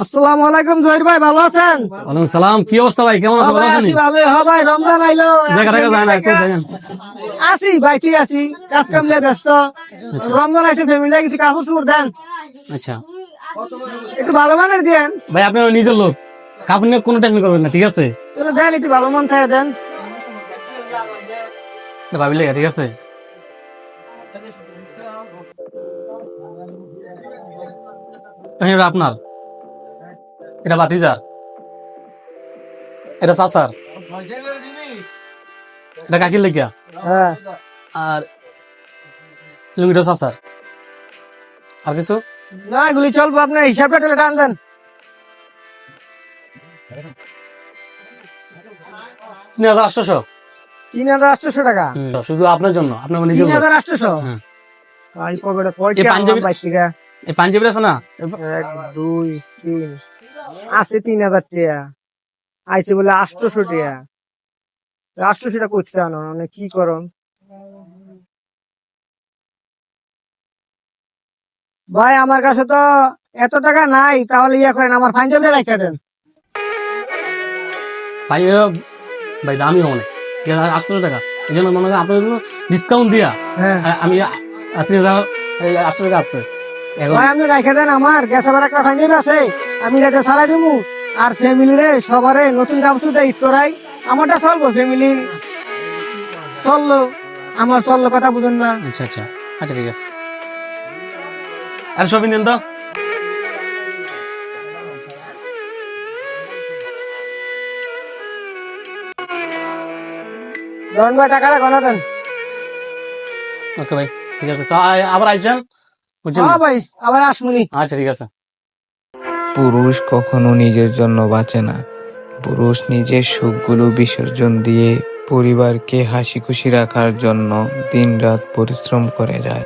আসসালামু আলাইকুম জহির ভাই, ভালো আছেন? ওয়ালাইকুম সালাম। কি অবস্থা ভাই, কেমন আছো? ভালো আছেন? ভালো। ভাই রমজান আইলো, দেখা দেখা যায় না, একটু দেখেন। আছি ভাই, ঠিক আছি, কাজ কাম নিয়ে ব্যস্ত। রমজান আইছে, ফ্যামিলি কিছু কাপড় চোপড় দেন, আচ্ছা একটু ভালো মানের দেন। ভাই, আপনার নিজের লোক, কাপড় নিয়ে কোনো টেনশন করবেন না, ঠিক আছে? দেন একটু ভালো মন চাই দেন। ভাবি লেগে, ঠিক আছে? এটা আপনার, এটা বাতিজার, এটা চাচার, এটা কাকির লেগিয়া, হ্যাঁ, আর লুঙ্গিটা চাচার। আর কিছু? না এগুলি চলবো, আপনার হিসাবটা তাহলে টান দেন। 3,800। 3,800 টাকা, শুধু আপনার জন্য, আপনার নিজের লোক। 3,800। হ্যাঁ। ভাই পকেটে এই পাঞ্জাবি, টাকা, এই পাঞ্জাবিটা আছে না, 1 2 3 আছে 3,000 টাকা, আইছে বলে 800 টাকা। 800 টাকা করতে আনো, মানে কি করন ভাই? আমার কাছে তো এত টাকা নাই, তাহলে ইয়া করেন, আমার পাঞ্জাবিটা রাখা দেন। ভাই ভাই দামি অনেক, 800 টাকা। এই জন্য মনে হয় আপনার জন্য ডিসকাউন্ট দিয়া হ্যাঁ আমি 3,800 টাকা আপনার এখন। ভাই আপনি রাখা দেন, আমার গ্যাস আবার একটা পাঞ্জাবি আছে, আমি এটা চালাই দিব। আর ফ্যামিলি রে সবারে নতুন কাপড় ঈদ করাই, আমারটা চলবো, ফ্যামিলি চললো, আমার চললো, কথা বুঝুন না। আচ্ছা আচ্ছা আচ্ছা, ঠিক আছে। আর শপিং দিন তো। ধরুন ভাই, টাকাটা গনা দেন। ওকে ভাই, ঠিক আছে। তো আবার আইসেন, বুঝছেন? হ্যাঁ ভাই, আবার আসমুনি। আচ্ছা, ঠিক আছে। পুরুষ কখনো নিজের জন্য বাঁচে না। পুরুষ নিজের সুখগুলো বিসর্জন দিয়ে পরিবারকে হাসি খুশি রাখার জন্য দিনরাত পরিশ্রম করে যায়।